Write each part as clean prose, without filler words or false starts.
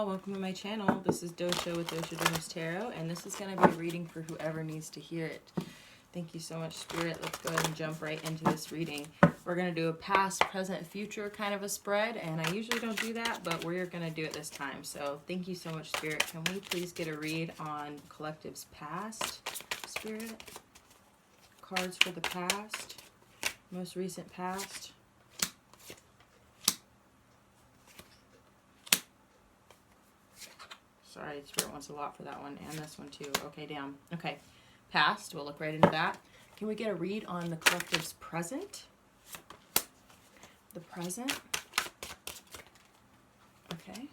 y'all, welcome to my channel. This is Dosha with DoshaDreamsTarot, and this is going to be a reading for whoever needs to hear it. Thank you so much, Spirit. Let's go ahead and jump right into this reading. We're going to do a past, present, future kind of a spread, and I usually don't do that, but we're going to do it this time. So thank you so much, Spirit. Can we please get a read on collective's past, Spirit? Cards for the past, most recent past. Sorry, Spirit wants a lot for that one, and this one too. Okay, down. Okay, past. We'll look right into that. Can we get a read on the collective's present? The present. Okay.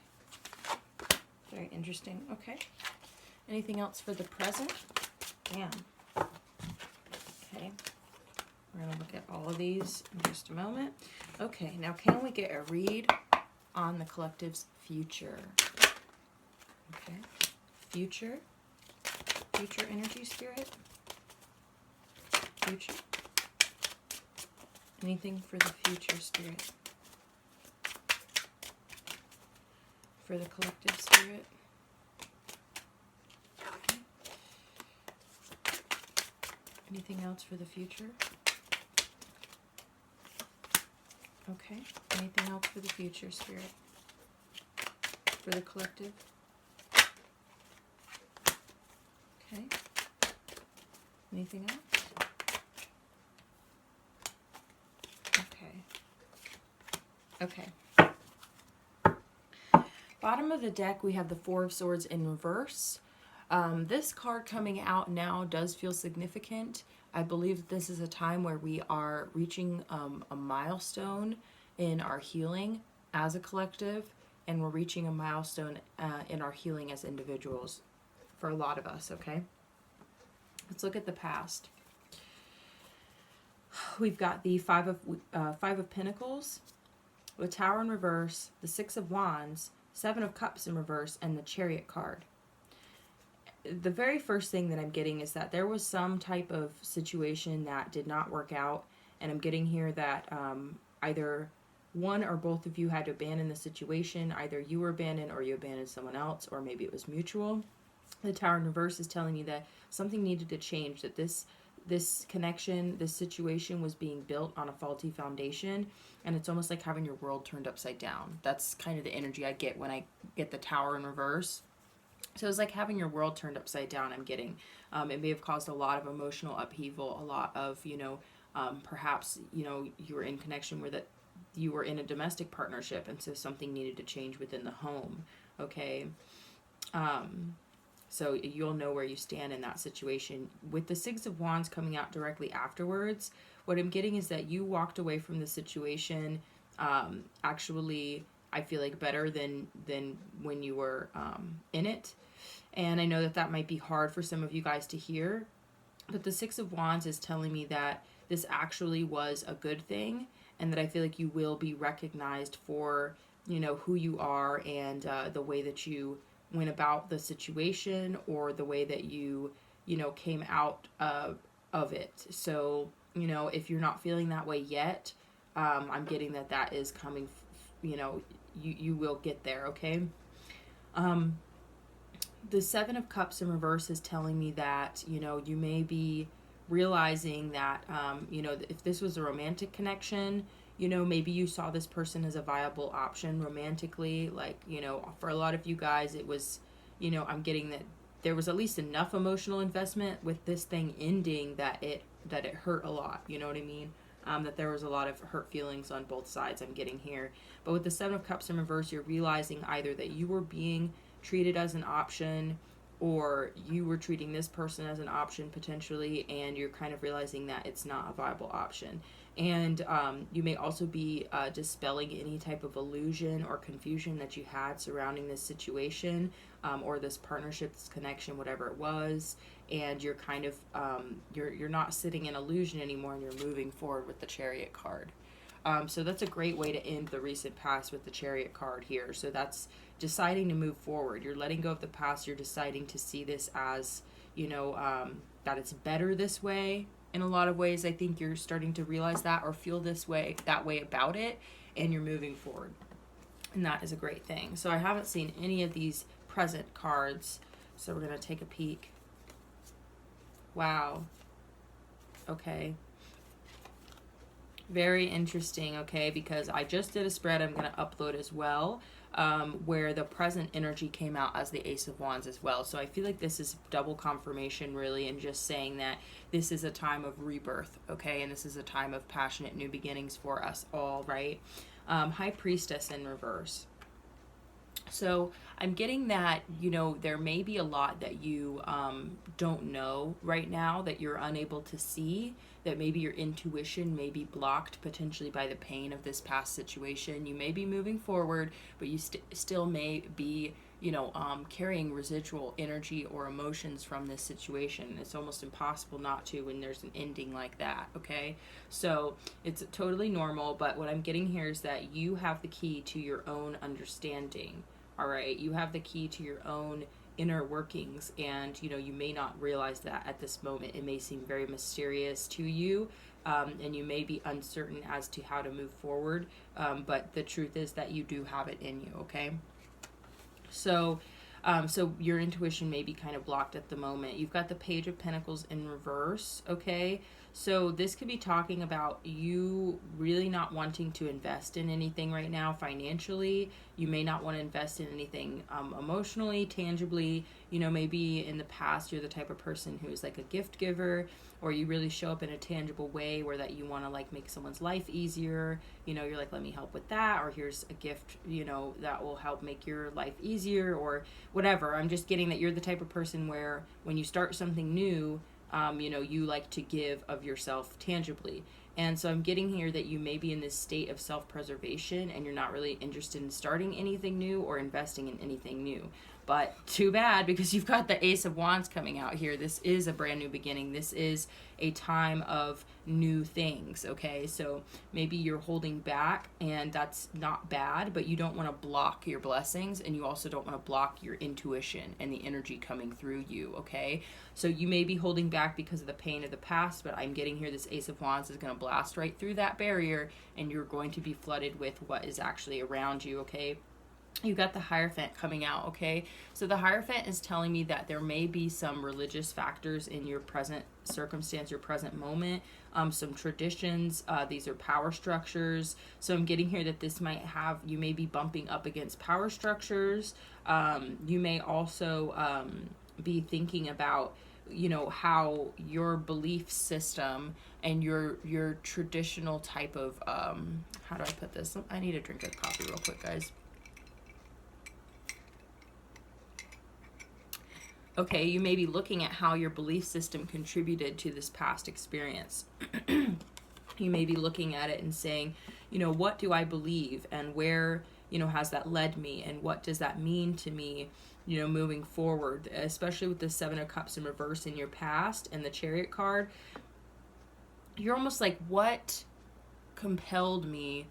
Very interesting. Okay. Anything else for the present? Damn. Okay. We're going to look at all of these in just a moment. Okay, now can we get a read on the collective's future? Okay, future energy, Spirit, future, anything for the future, Spirit, for the collective, Spirit, okay. Anything else for the future, okay, anything else for the future, Spirit, for the collective. Okay. Anything else? Okay. Okay. Bottom of the deck, we have the Four of Swords in reverse. This card coming out now does feel significant. I believe that this is a time where we are reaching a milestone in our healing as a collective, and we're reaching a milestone in our healing as individuals. For a lot of us, okay? Let's look at the past. We've got the Five of Pentacles, the Tower in reverse, the Six of Wands, Seven of Cups in reverse, and the Chariot card. The very first thing that I'm getting is that there was some type of situation that did not work out, and I'm getting here that either one or both of you had to abandon the situation. Either you were abandoned or you abandoned someone else, or maybe it was mutual. The Tower in reverse is telling me that something needed to change, that this connection, this situation was being built on a faulty foundation, and it's almost like having your world turned upside down. That's kind of the energy I get when I get the Tower in reverse. So it's like having your world turned upside down, I'm getting. It may have caused a lot of emotional upheaval, a lot of, perhaps, you were in connection where that you were in a domestic partnership, and so something needed to change within the home, okay? So you'll know where you stand in that situation. With the Six of Wands coming out directly afterwards, what I'm getting is that you walked away from the situation, actually, I feel like better than when you were in it. And I know that that might be hard for some of you guys to hear, but the Six of Wands is telling me that this actually was a good thing, and that I feel like you will be recognized for, who you are, and the way that you went about the situation, or the way that you came out of it. So if you're not feeling that way yet, I'm getting that is coming. You will get there, okay? The Seven of Cups in reverse is telling me that you may be realizing that if this was a romantic connection, maybe you saw this person as a viable option romantically. Like, for a lot of you guys, it was, I'm getting that there was at least enough emotional investment with this thing ending that it hurt a lot. You know what I mean? That there was a lot of hurt feelings on both sides, I'm getting here. But with the Seven of Cups in reverse, you're realizing either that you were being treated as an option, or you were treating this person as an option potentially, and you're kind of realizing that it's not a viable option. And you may also be dispelling any type of illusion or confusion that you had surrounding this situation, or this partnership, this connection, whatever it was. And you're kind of, you're not sitting in illusion anymore, and you're moving forward with the Chariot card. So that's a great way to end the recent past with the Chariot card here. So that's deciding to move forward. You're letting go of the past. You're deciding to see this as, that it's better this way. In a lot of ways, I think you're starting to realize that, or feel that way about it, and you're moving forward. And that is a great thing. So I haven't seen any of these present cards. So we're going to take a peek. Wow. Okay. Very interesting, okay, because I just did a spread I'm going to upload as well, where the present energy came out as the Ace of Wands as well. So I feel like this is double confirmation, really, and just saying that this is a time of rebirth, okay, and this is a time of passionate new beginnings for us all, right? High Priestess in reverse. So I'm getting that, you know, there may be a lot that you don't know right now, that you're unable to see, that maybe your intuition may be blocked potentially by the pain of this past situation. You may be moving forward, but you still may be, you know, carrying residual energy or emotions from this situation. It's almost impossible not to when there's an ending like that, okay? So it's totally normal, but what I'm getting here is that you have the key to your own understanding, all right? You have the key to your own inner workings, and, you know, you may not realize that at this moment. It may seem very mysterious to you, and you may be uncertain as to how to move forward, but the truth is that you do have it in you, okay? So your intuition may be kind of blocked at the moment. You've got the Page of Pentacles in reverse, okay? So this could be talking about you really not wanting to invest in anything right now financially. You may not want to invest in anything emotionally, tangibly. You know, maybe in the past you're the type of person who is like a gift giver, or you really show up in a tangible way where that you want to like make someone's life easier. You know, you're like, let me help with that, or here's a gift, you know, that will help make your life easier, or whatever. I'm just getting that you're the type of person where when you start something new, you know, you like to give of yourself tangibly. And so I'm getting here that you may be in this state of self-preservation and you're not really interested in starting anything new or investing in anything new. But too bad, because you've got the Ace of Wands coming out here. This is a brand new beginning. This is a time of new things, okay? So maybe you're holding back, and that's not bad, but you don't want to block your blessings, and you also don't want to block your intuition and the energy coming through you, okay? So you may be holding back because of the pain of the past, but I'm getting here this Ace of Wands is going to blast right through that barrier, and you're going to be flooded with what is actually around you, okay? You got the Hierophant coming out, okay? So the Hierophant is telling me that there may be some religious factors in your present circumstance, your present moment, some traditions. These are power structures. So I'm getting here that this might have, you may be bumping up against power structures. You may also be thinking about, you know, how your belief system and your traditional type of, how do I put this? I need to drink a coffee real quick, guys. Okay, you may be looking at how your belief system contributed to this past experience. You may be looking at it and saying, you know, what do I believe, and where, you know, has that led me, and what does that mean to me, you know, moving forward, especially with the Seven of Cups in reverse in your past and the Chariot card. You're almost like, what compelled me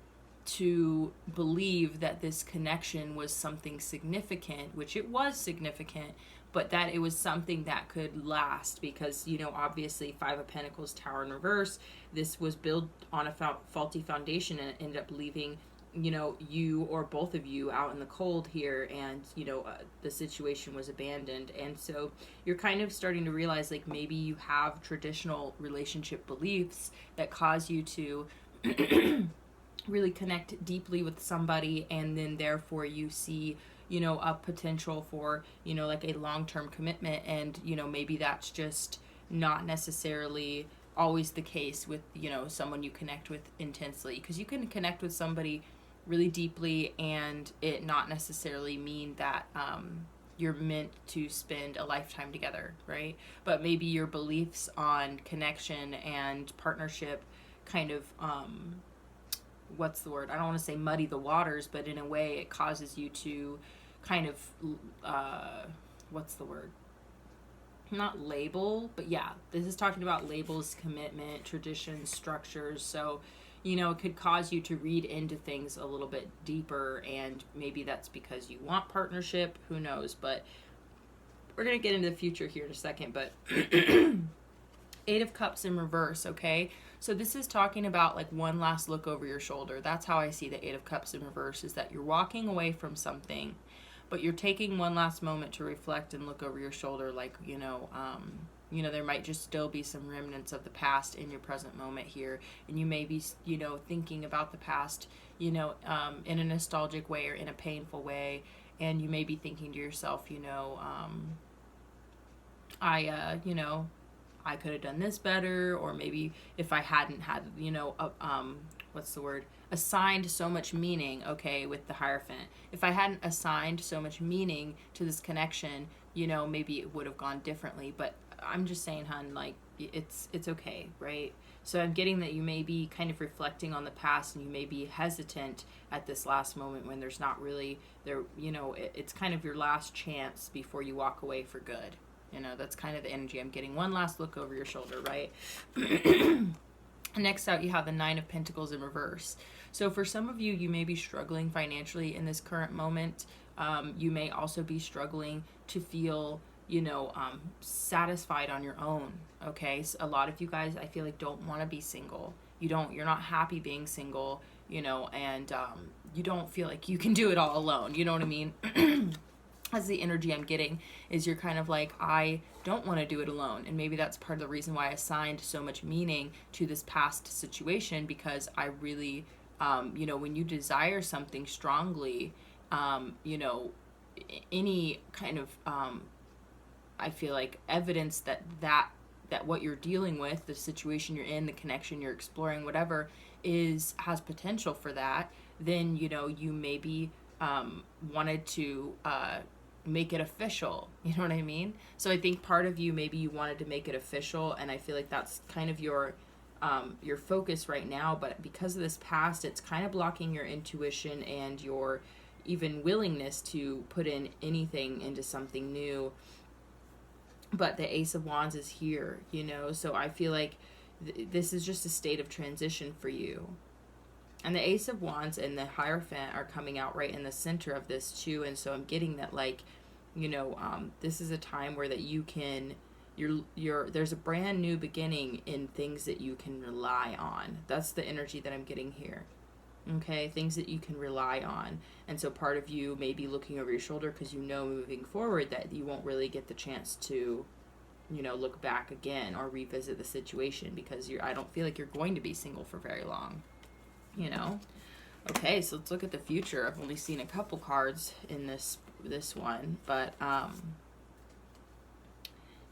to believe that this connection was something significant, which it was significant, but that it was something that could last, because, you know, obviously Five of Pentacles, Tower in reverse, this was built on a faulty foundation, and it ended up leaving, you know, you or both of you out in the cold here, and, you know, the situation was abandoned. And so you're kind of starting to realize, like, maybe you have traditional relationship beliefs that cause you to really connect deeply with somebody, and then therefore you see, you know, a potential for, you know, like a long-term commitment, and, you know, maybe that's just not necessarily always the case with, you know, someone you connect with intensely, because you can connect with somebody really deeply and it not necessarily mean that you're meant to spend a lifetime together, right? But maybe your beliefs on connection and partnership kind of what's the word? I don't want to say muddy the waters, but in a way it causes you to kind of, what's the word? Not label, but yeah, this is talking about labels, commitment, traditions, structures. So, you know, it could cause you to read into things a little bit deeper, and maybe that's because you want partnership, who knows? But we're going to get into the future here in a second, but Eight of Cups in reverse, okay? So this is talking about like one last look over your shoulder. That's how I see the Eight of Cups in reverse, is that you're walking away from something, but you're taking one last moment to reflect and look over your shoulder, like, there might just still be some remnants of the past in your present moment here, and you may be, thinking about the past, in a nostalgic way or in a painful way, and you may be thinking to yourself, I could have done this better, or maybe if I hadn't had, assigned so much meaning, okay, with the Hierophant. If I hadn't assigned so much meaning to this connection, maybe it would have gone differently. But I'm just saying, hun, like, it's okay, right? So I'm getting that you may be kind of reflecting on the past, and you may be hesitant at this last moment when there's not really there, it's kind of your last chance before you walk away for good. That's kind of the energy I'm getting. One last look over your shoulder, right? Next out, you have the Nine of Pentacles in reverse. So for some of you, you may be struggling financially in this current moment. You may also be struggling to feel, satisfied on your own, okay? So a lot of you guys, I feel like, don't want to be single. You're not happy being single, and you don't feel like you can do it all alone. You know what I mean? As the energy I'm getting is you're kind of like, I don't want to do it alone. And maybe that's part of the reason why I assigned so much meaning to this past situation, because I really, when you desire something strongly, any kind of, I feel like evidence that what you're dealing with, the situation you're in, the connection you're exploring, whatever, has potential for that, then, you maybe wanted to make it official. You know what I mean? So I think part of you, maybe you wanted to make it official, and I feel like that's kind of your focus right now. But because of this past, it's kind of blocking your intuition and your even willingness to put in anything into something new. But the Ace of Wands is here, so I feel like this is just a state of transition for you. And the Ace of Wands and the Hierophant are coming out right in the center of this too. And so I'm getting that, like, this is a time where that you can, there's a brand new beginning in things that you can rely on. That's the energy that I'm getting here. Okay, things that you can rely on. And so part of you may be looking over your shoulder because moving forward that you won't really get the chance to, look back again or revisit the situation, because I don't feel like you're going to be single for very long. Okay, so let's look at the future. I've only seen a couple cards in this one, but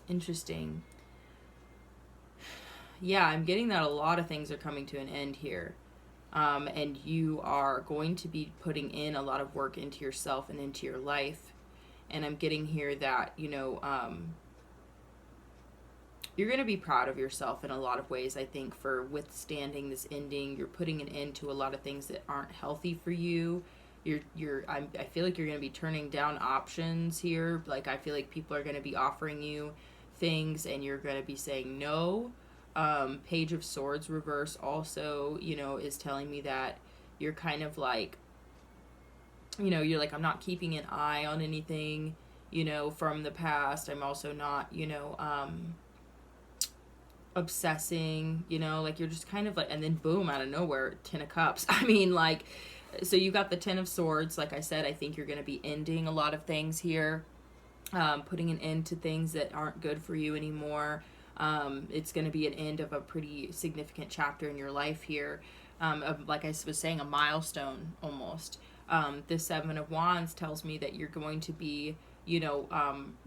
interesting. Yeah, I'm getting that a lot of things are coming to an end here, and you are going to be putting in a lot of work into yourself and into your life. And I'm getting here that you're going to be proud of yourself in a lot of ways, I think, for withstanding this ending. You're putting an end to a lot of things that aren't healthy for you. I feel like you're going to be turning down options here. Like, I feel like people are going to be offering you things and you're going to be saying no. Page of Swords reverse also, is telling me that you're kind of like, you're like, I'm not keeping an eye on anything, from the past. I'm also not, obsessing, like you're just kind of like, and then boom, out of nowhere, Ten of Cups. I mean, like, so you got the Ten of Swords. Like I said, I think you're going to be ending a lot of things here, putting an end to things that aren't good for you anymore. It's going to be an end of a pretty significant chapter in your life here, of, like I was saying, a milestone almost. The Seven of Wands tells me that you're going to be,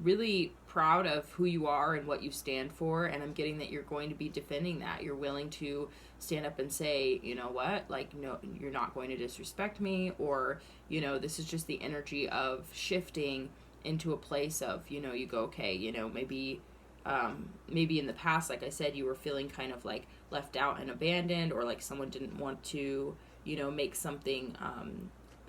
really proud of who you are and what you stand for. And I'm getting that you're going to be defending that. You're willing to stand up and say, you know what, like, no, you're not going to disrespect me, or, this is just the energy of shifting into a place of, you go, okay, maybe in the past, like I said, you were feeling kind of like left out and abandoned, or like someone didn't want to, make something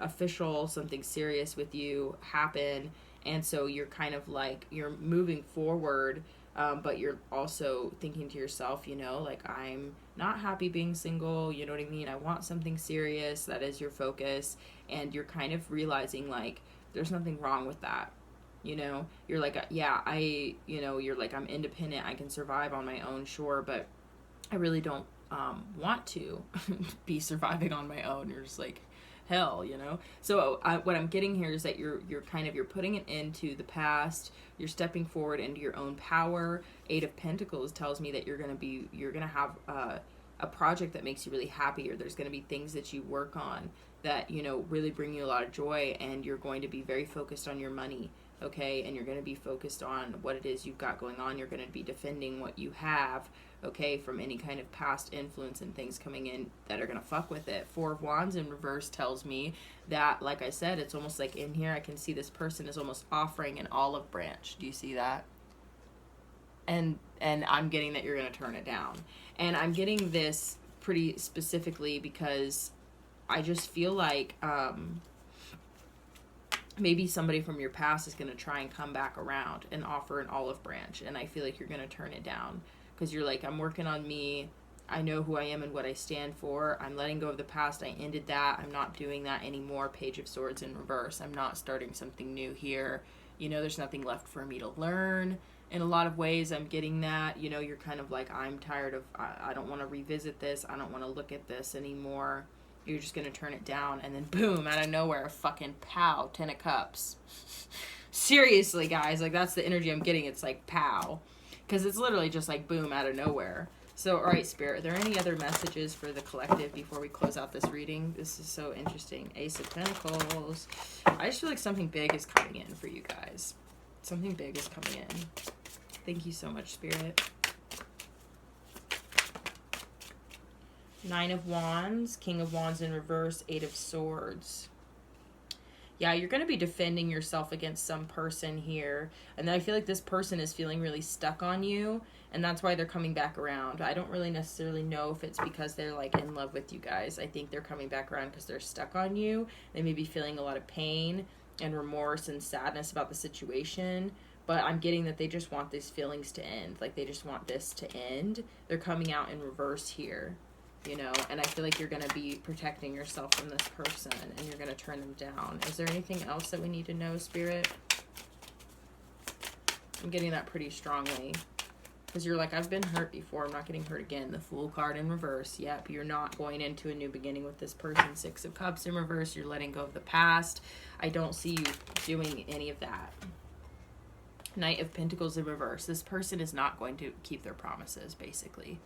official, something serious with you happen. And so you're kind of like, you're moving forward, but you're also thinking to yourself, like, I'm not happy being single, you know what I mean? I want something serious. That is your focus. And you're kind of realizing, like, there's nothing wrong with that. You know, you're like, yeah, you're like, I'm independent, I can survive on my own, sure, but I really don't want to be surviving on my own. You're just like, hell, you know. So what I'm getting here is that you're putting it into the past. You're stepping forward into your own power. 8 of Pentacles tells me that you're gonna have a project that makes you really happy, or there's gonna be things that you work on that, you know, really bring you a lot of joy, and you're going to be very focused on your money. Okay, and you're going to be focused on what it is you've got going on. You're going to be defending what you have, okay, from any kind of past influence and things coming in that are going to fuck with it. 4 of Wands in reverse tells me that, like I said, it's almost like in here I can see this person is almost offering an olive branch. Do you see that? And I'm getting that you're going to turn it down. And I'm getting this pretty specifically because I just feel like maybe somebody from your past is going to try and come back around and offer an olive branch, and I feel like you're going to turn it down because you're like, I'm working on me, I know who I am and what I stand for, I'm letting go of the past, I ended that, I'm not doing that anymore. Page of Swords in reverse, I'm not starting something new here, you know, there's nothing left for me to learn. In a lot of ways I'm getting that, you know, you're kind of like, I'm tired of, I don't want to revisit this, I don't want to look at this anymore. You're just going to turn it down, and then boom, out of nowhere, a fucking pow, 10 of Cups. Seriously, guys, like, that's the energy I'm getting. It's like pow, because it's literally just like boom, out of nowhere. So, all right, Spirit, are there any other messages for the collective before we close out this reading? This is so interesting. Ace of Pentacles. I just feel like something big is coming in for you guys. Something big is coming in. Thank you so much, Spirit. 9 of Wands, King of Wands in reverse, 8 of Swords. Yeah, you're going to be defending yourself against some person here. And then I feel like this person is feeling really stuck on you, and that's why they're coming back around. I don't really necessarily know if it's because they're like in love with you guys. I think they're coming back around because they're stuck on you. They may be feeling a lot of pain and remorse and sadness about the situation. But I'm getting that they just want these feelings to end. Like, they just want this to end. They're coming out in reverse here. You know, and I feel like you're going to be protecting yourself from this person, and you're going to turn them down. Is there anything else that we need to know, Spirit? I'm getting that pretty strongly. Because you're like, I've been hurt before. I'm not getting hurt again. The Fool card in reverse. Yep, you're not going into a new beginning with this person. 6 of Cups in reverse. You're letting go of the past. I don't see you doing any of that. Knight of Pentacles in reverse. This person is not going to keep their promises, basically.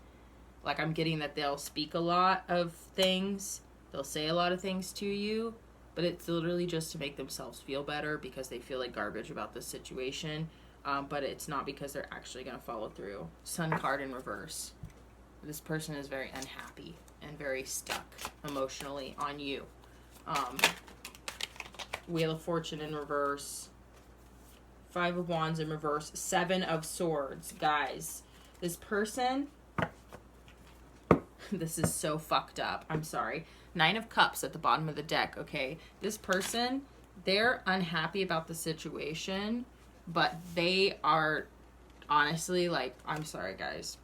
Like, I'm getting that they'll speak a lot of things. They'll say a lot of things to you. But it's literally just to make themselves feel better because they feel like garbage about this situation. But it's not because they're actually going to follow through. Sun card in reverse. This person is very unhappy and very stuck emotionally on you. Wheel of Fortune in reverse. 5 of Wands in reverse. 7 of Swords. Guys, this person... This is so fucked up. I'm sorry. 9 of Cups at the bottom of the deck, okay? This person, they're unhappy about the situation, but they are honestly, like, I'm sorry, guys.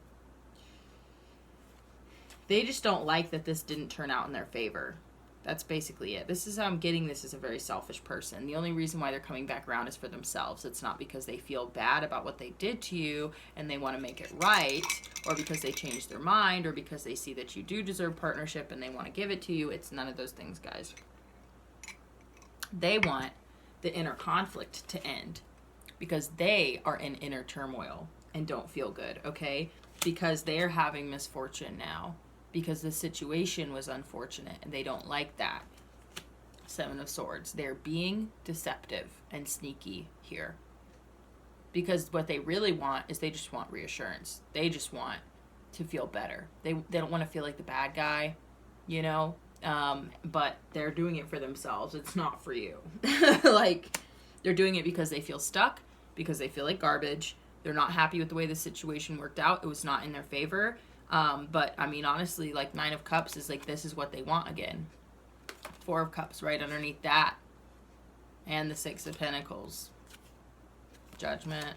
They just don't like that this didn't turn out in their favor. That's basically it. This is how I'm getting this is a very selfish person. The only reason why they're coming back around is for themselves. It's not because they feel bad about what they did to you and they want to make it right, or because they changed their mind, or because they see that you do deserve partnership and they want to give it to you. It's none of those things, guys. They want the inner conflict to end because they are in inner turmoil and don't feel good, okay? Because they're having misfortune now. Because the situation was unfortunate and they don't like that. 7 of Swords. They're being deceptive and sneaky here. Because what they really want is they just want reassurance. They just want to feel better. They don't want to feel like the bad guy, you know? But they're doing it for themselves. It's not for you. Like, they're doing it because they feel stuck, because they feel like garbage. They're not happy with the way the situation worked out. It was not in their favor. But I mean, honestly, like 9 of Cups is like, this is what they want again. 4 of Cups right underneath that. And the 6 of Pentacles. Judgment.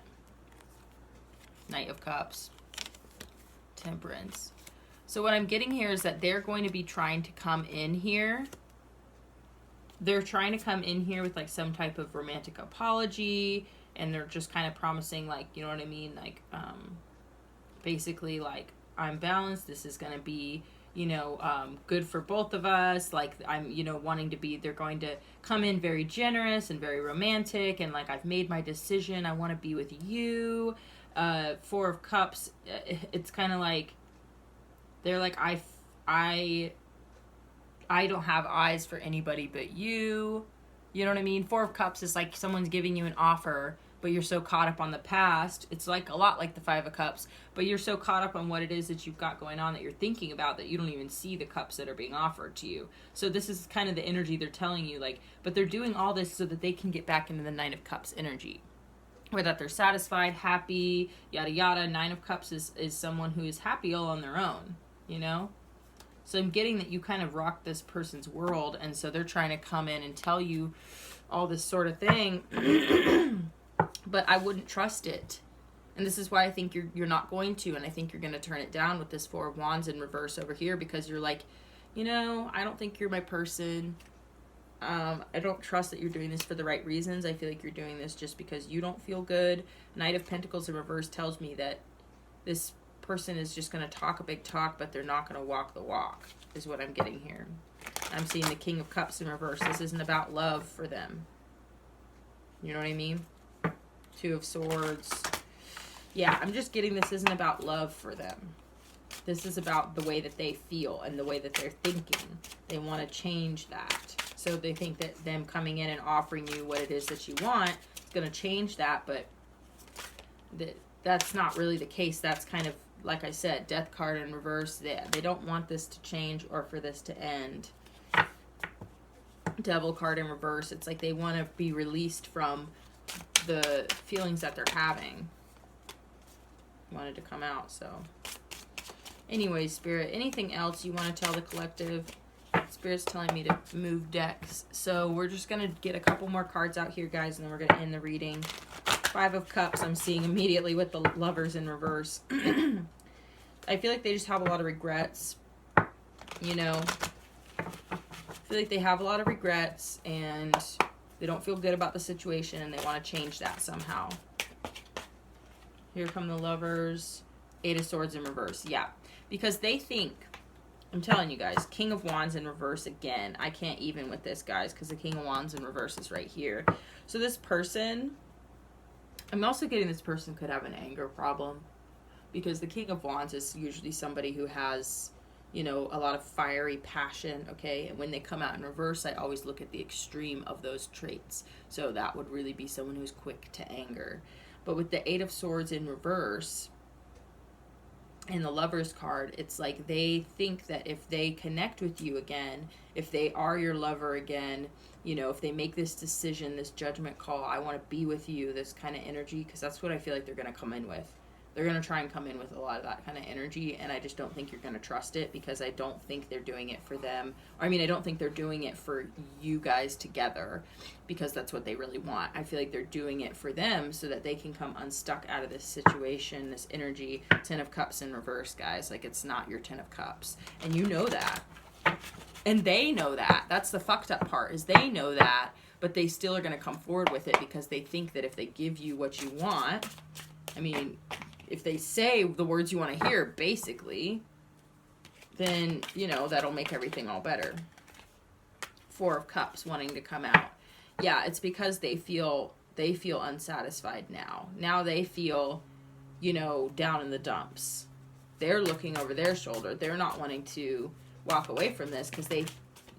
Knight of Cups. Temperance. So what I'm getting here is that they're going to be trying to come in here. They're trying to come in here with like some type of romantic apology. and they're just kind of promising, like, you know what I mean, like, basically, like, I'm balanced, this is going to be, you know, good for both of us, like, I'm, you know, wanting to be, they're going to come in very generous and very romantic, and, like, I've made my decision, I want to be with you. Four of Cups, it's kind of like, they're like, I don't have eyes for anybody but you. You know what I mean? Four of Cups is like someone's giving you an offer, but you're so caught up on the past. It's like a lot like the Five of Cups, but you're so caught up on what it is that you've got going on that you're thinking about that you don't even see the cups that are being offered to you. So this is kind of the energy they're telling you, like, but they're doing all this so that they can get back into the Nine of Cups energy. Or that they're satisfied, happy, yada yada. Nine of Cups is someone who is happy all on their own, you know? So I'm getting that you kind of rock this person's world, and so they're trying to come in and tell you all this sort of thing, but I wouldn't trust it. And this is why I think you're not going to, and I think you're going to turn it down with this Four of Wands in reverse over here, because you're like, you know, I don't think you're my person. I don't trust that you're doing this for the right reasons. I feel like you're doing this just because you don't feel good. Knight of Pentacles in reverse tells me that this person is just going to talk a big talk, but they're not going to walk the walk, is what I'm getting here. I'm seeing the King of Cups in reverse. This isn't about love for them. You know what I mean? Two of Swords. Yeah, I'm just getting this isn't about love for them. This is about the way that they feel and the way that they're thinking. They want to change that. So they think that them coming in and offering you what it is that you want is going to change that, but that's not really the case. That's kind of, like I said, Death card in reverse. They don't want this to change or for this to end. Devil card in reverse. It's like they want to be released from the feelings that they're having. Wanted to come out, so. Anyways, Spirit, anything else you want to tell the collective? Spirit's telling me to move decks. So we're just going to get a couple more cards out here, guys, and then we're going to end the reading. Five of Cups I'm seeing immediately with the Lovers in reverse. I feel like they just have a lot of regrets, you know. I feel like they have a lot of regrets and they don't feel good about the situation and they want to change that somehow. Here come the Lovers. Eight of Swords in reverse. Yeah, because they think, I'm telling you guys, King of Wands in reverse again. I can't even with this, guys, because the King of Wands in reverse is right here. So this person, I'm also getting this person could have an anger problem, because the King of Wands is usually somebody who has, you know, a lot of fiery passion, okay? And when they come out in reverse, I always look at the extreme of those traits. So that would really be someone who's quick to anger. But with the Eight of Swords in reverse and the Lovers card, it's like they think that if they connect with you again, if they are your lover again, you know, if they make this decision, this judgment call, I want to be with you, this kind of energy, because that's what I feel like they're going to come in with. They're going to try and come in with a lot of that kind of energy, and I just don't think you're going to trust it, because I don't think they're doing it for them. I mean, I don't think they're doing it for you guys together, because that's what they really want. I feel like they're doing it for them so that they can come unstuck out of this situation, this energy. Ten of Cups in reverse, guys. Like, it's not your Ten of Cups. And you know that. And they know that. That's the fucked up part, is they know that, but they still are going to come forward with it because they think that if they give you what you want, I mean, if they say the words you want to hear, basically, then, you know, that'll make everything all better. Four of Cups wanting to come out. Yeah, it's because they feel unsatisfied now. Now they feel, you know, down in the dumps. They're looking over their shoulder. They're not wanting to walk away from this because they,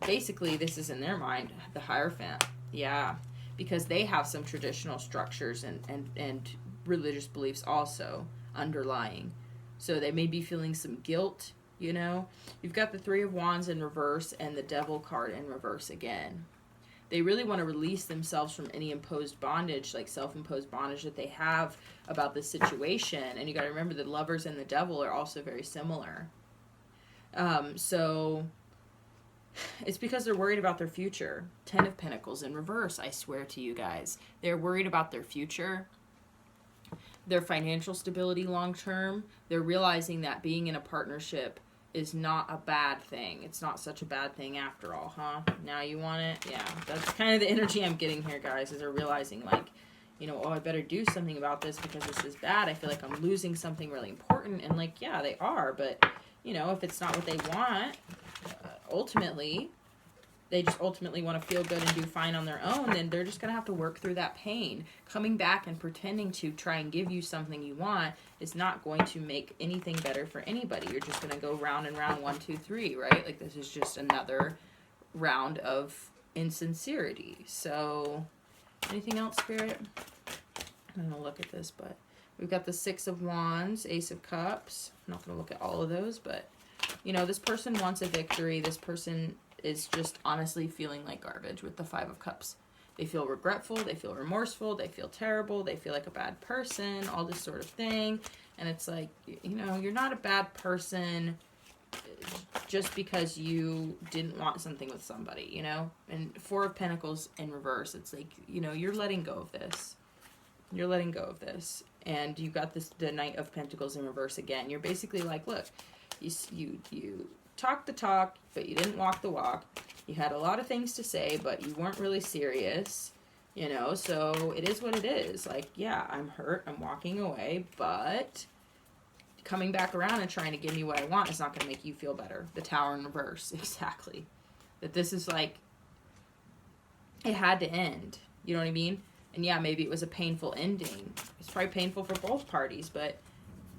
basically, this is in their mind, the Hierophant. Yeah, because they have some traditional structures and religious beliefs also underlying. So they may be feeling some guilt, you know. You've got the Three of Wands in reverse and the Devil card in reverse again. They really want to release themselves from any imposed bondage, like self-imposed bondage that they have about this situation. And you got to remember the Lovers and the Devil are also very similar. So it's because they're worried about their future. Ten of Pentacles in reverse, I swear to you guys. They're worried about their future, their financial stability long term. They're realizing that being in a partnership is not a bad thing. It's not such a bad thing after all, huh? Now you want it? Yeah, that's kind of the energy I'm getting here, guys, is they're realizing, like, you know, oh, I better do something about this because this is bad. I feel like I'm losing something really important. And like, yeah, they are. But, you know, if it's not what they want, ultimately, they just ultimately want to feel good and do fine on their own, then they're just going to have to work through that pain. Coming back and pretending to try and give you something you want is not going to make anything better for anybody. You're just going to go round and round, 1, 2, 3, right? Like, this is just another round of insincerity. So, anything else, Spirit? I'm going to look at this, but we've got the 6 of Wands, Ace of Cups. I'm not going to look at all of those, but, you know, this person wants a victory. This person is just honestly feeling like garbage with the 5 of Cups. They feel regretful, they feel remorseful, they feel terrible, they feel like a bad person, all this sort of thing. And it's like, you know, you're not a bad person just because you didn't want something with somebody, you know? And 4 of Pentacles in reverse, it's like, you know, you're letting go of this. You're letting go of this. And you got this, the Knight of Pentacles in reverse again. You're basically like, look, you talked the talk, but you didn't walk the walk. You had a lot of things to say, but you weren't really serious, you know, so it is what it is. Like, yeah, I'm hurt, I'm walking away, but coming back around and trying to give me what I want is not going to make you feel better. The Tower in reverse, exactly. That this is like, it had to end, you know what I mean? And yeah, maybe it was a painful ending. It's probably painful for both parties, but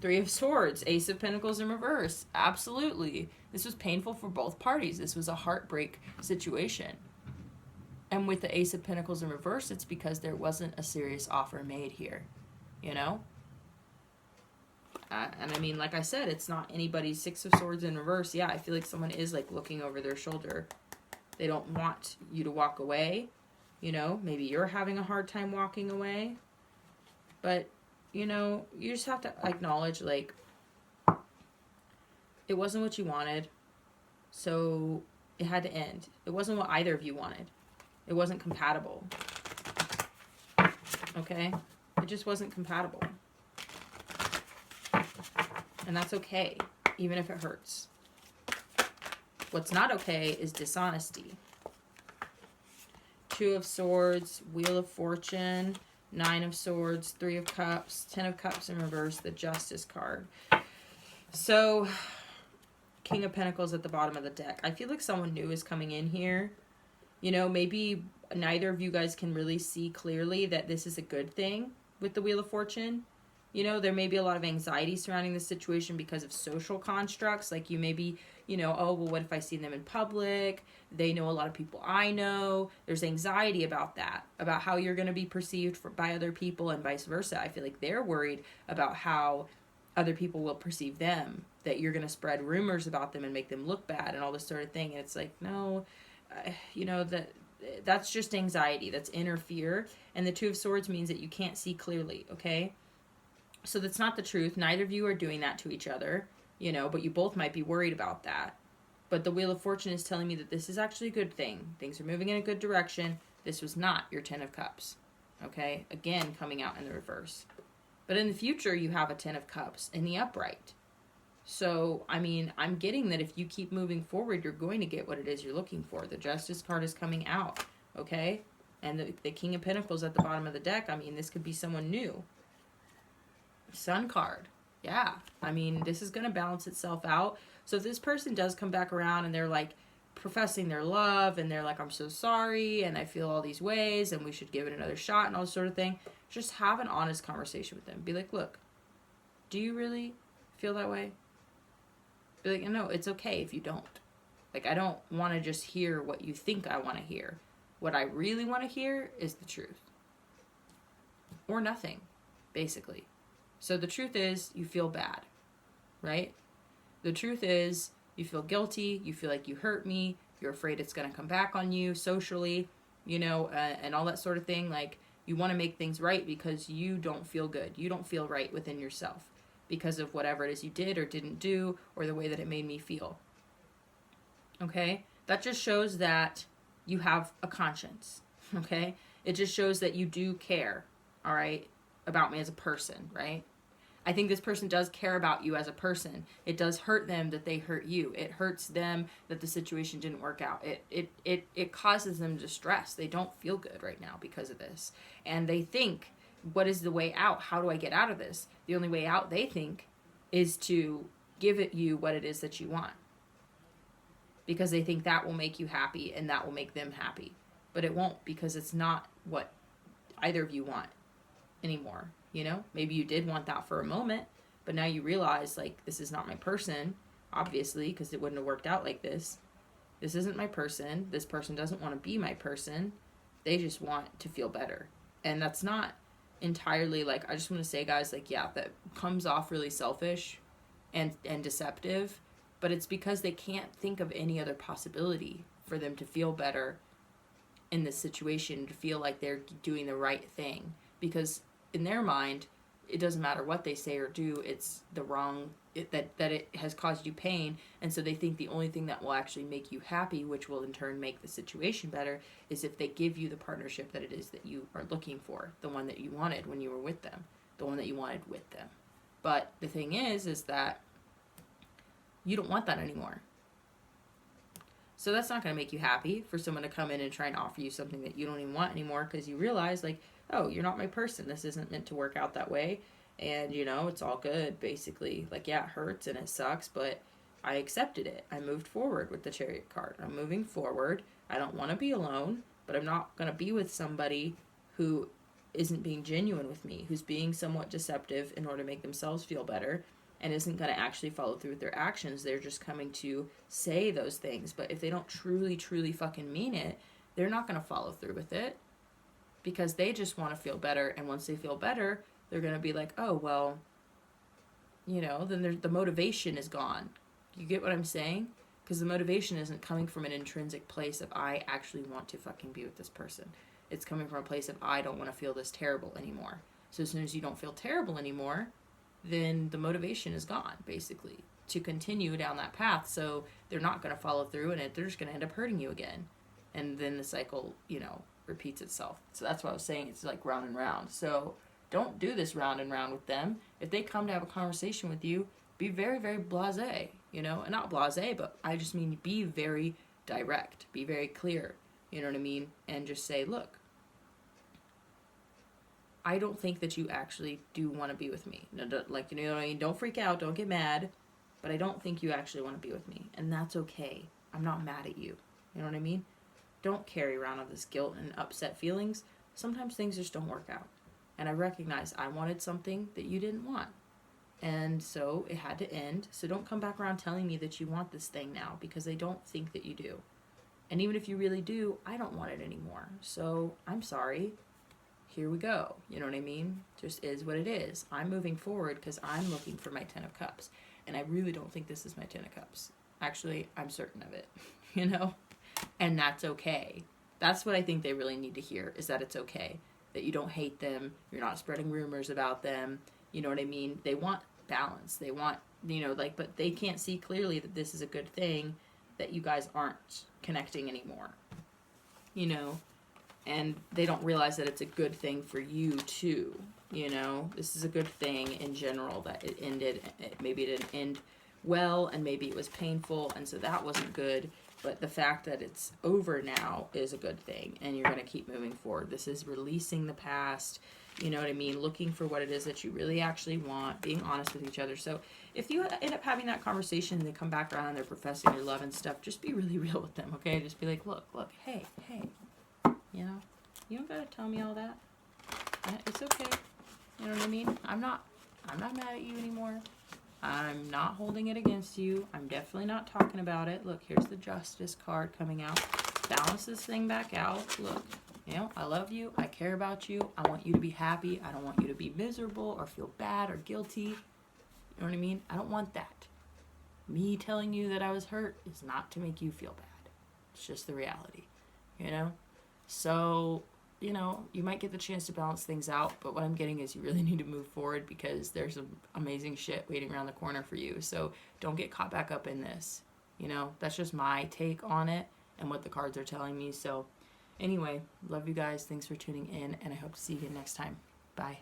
3 of Swords, Ace of Pentacles in reverse. Absolutely. This was painful for both parties. This was a heartbreak situation. And with the Ace of Pentacles in reverse, it's because there wasn't a serious offer made here. You know? And I mean, like I said, it's not anybody's 6 of Swords in reverse. Yeah, I feel like someone is like looking over their shoulder. They don't want you to walk away. You know, maybe you're having a hard time walking away. But you know, you just have to acknowledge, like, it wasn't what you wanted, so it had to end. It wasn't what either of you wanted. It wasn't compatible. Okay? It just wasn't compatible. And that's okay, even if it hurts. What's not okay is dishonesty. 2 of Swords, Wheel of Fortune, 9 of Swords, 3 of Cups, 10 of Cups in reverse, the Justice card. So, King of Pentacles at the bottom of the deck. I feel like someone new is coming in here. You know, maybe neither of you guys can really see clearly that this is a good thing with the Wheel of Fortune. You know, there may be a lot of anxiety surrounding this situation because of social constructs. Like, you may be, you know, oh, well, what if I see them in public? They know a lot of people I know. There's anxiety about that, about how you're going to be perceived by other people and vice versa. I feel like they're worried about how other people will perceive them, that you're going to spread rumors about them and make them look bad and all this sort of thing. And it's like, no, you know, that's just anxiety. That's inner fear. And the 2 of Swords means that you can't see clearly, okay? So that's not the truth. Neither of you are doing that to each other, you know, but you both might be worried about that. But the Wheel of Fortune is telling me that this is actually a good thing. Things are moving in a good direction. This was not your 10 of Cups, okay? Again, coming out in the reverse. But in the future, you have a 10 of Cups in the upright. So, I mean, I'm getting that if you keep moving forward, you're going to get what it is you're looking for. The Justice card is coming out, okay? And the King of Pentacles at the bottom of the deck, I mean, this could be someone new. Sun card. Yeah. I mean, this is going to balance itself out. So if this person does come back around and they're like professing their love and they're like, I'm so sorry and I feel all these ways and we should give it another shot and all this sort of thing, just have an honest conversation with them. Be like, look, do you really feel that way? Be like, no, it's okay if you don't. Like, I don't want to just hear what you think I want to hear. What I really want to hear is the truth. Or nothing, basically. So the truth is, you feel bad, right? The truth is, you feel guilty, you feel like you hurt me, you're afraid it's going to come back on you socially, you know, and all that sort of thing. Like, you want to make things right because you don't feel good. You don't feel right within yourself because of whatever it is you did or didn't do or the way that it made me feel. Okay? That just shows that you have a conscience, okay? It just shows that you do care, all right, about me as a person, right? I think this person does care about you as a person. It does hurt them that they hurt you. It hurts them that the situation didn't work out. It causes them distress. They don't feel good right now because of this. And they think what is the way out? How do I get out of this? The only way out, they think, is to give it you what it is that you want. Because they think that will make you happy and that will make them happy. But it won't, because it's not what either of you want anymore. You know, maybe you did want that for a moment, but now you realize, like, this is not my person, obviously, because it wouldn't have worked out like this. This isn't my person. This person doesn't want to be my person. They just want to feel better. And that's not entirely, like, I just want to say, guys, like, yeah, that comes off really selfish and deceptive, but it's because they can't think of any other possibility for them to feel better in this situation, to feel like they're doing the right thing. Because in their mind, it doesn't matter what they say or do, it's the wrong, that it has caused you pain, and so they think the only thing that will actually make you happy, which will in turn make the situation better, is if they give you the partnership that it is that you are looking for, the one that you wanted when you were with them, the one that you wanted with them. But the thing is that you don't want that anymore. So that's not going to make you happy for someone to come in and try and offer you something that you don't even want anymore, because you realize, like, oh, you're not my person. This isn't meant to work out that way. And, you know, it's all good, basically. Like, yeah, it hurts and it sucks, but I accepted it. I moved forward with the Chariot card. I'm moving forward. I don't want to be alone, but I'm not going to be with somebody who isn't being genuine with me, who's being somewhat deceptive in order to make themselves feel better, and isn't going to actually follow through with their actions. They're just coming to say those things. But if they don't truly, truly fucking mean it, they're not going to follow through with it, because they just want to feel better. And once they feel better, they're going to be like, oh, well, you know, then the motivation is gone. You get what I'm saying? Because the motivation isn't coming from an intrinsic place of, I actually want to fucking be with this person. It's coming from a place of, I don't want to feel this terrible anymore. So as soon as you don't feel terrible anymore, then the motivation is gone, basically, to continue down that path. So they're not going to follow through, and they're just going to end up hurting you again. And then the cycle, you know, repeats itself. So that's what I was saying. It's like round and round. So don't do this round and round with them. If they come to have a conversation with you, be very, very blasé, you know, and not blasé, but I just mean be very direct, be very clear, you know what I mean? And just say, look, I don't think that you actually do want to be with me. No, like, you know what I mean? Don't freak out, don't get mad, but I don't think you actually want to be with me, and that's okay. I'm not mad at you. You know what I mean? Don't carry around all this guilt and upset feelings. Sometimes things just don't work out. And I recognize I wanted something that you didn't want. And so it had to end. So don't come back around telling me that you want this thing now, because I don't think that you do. And even if you really do, I don't want it anymore. So I'm sorry. Here we go. You know what I mean? Just is what it is. I'm moving forward because I'm looking for my 10 of Cups. And I really don't think this is my 10 of Cups. Actually, I'm certain of it. You know? And that's okay. That's what I think they really need to hear, is that it's okay. That you don't hate them. You're not spreading rumors about them. You know what I mean? They want balance. They want, you know, like, but they can't see clearly that this is a good thing, that you guys aren't connecting anymore. You know? And they don't realize that it's a good thing for you too. You know? This is a good thing in general, that it ended. Maybe it didn't end well, and maybe it was painful, and so that wasn't good. But the fact that it's over now is a good thing, and you're going to keep moving forward. This is releasing the past, you know what I mean? Looking for what it is that you really actually want, being honest with each other. So if you end up having that conversation and they come back around and they're professing your love and stuff, just be really real with them, okay? Just be like, look, hey, you know, you don't got to tell me all that. It's okay. You know what I mean? I'm not mad at you anymore. I'm not holding it against you. I'm definitely not talking about it. Look, here's the Justice card coming out. Balance this thing back out. Look, you know, I love you. I care about you. I want you to be happy. I don't want you to be miserable or feel bad or guilty. You know what I mean? I don't want that. Me telling you that I was hurt is not to make you feel bad. It's just the reality, you know? So, you know, you might get the chance to balance things out, but what I'm getting is you really need to move forward, because there's some amazing shit waiting around the corner for you. So don't get caught back up in this. You know, that's just my take on it and what the cards are telling me. So anyway, love you guys. Thanks for tuning in, and I hope to see you again next time. Bye.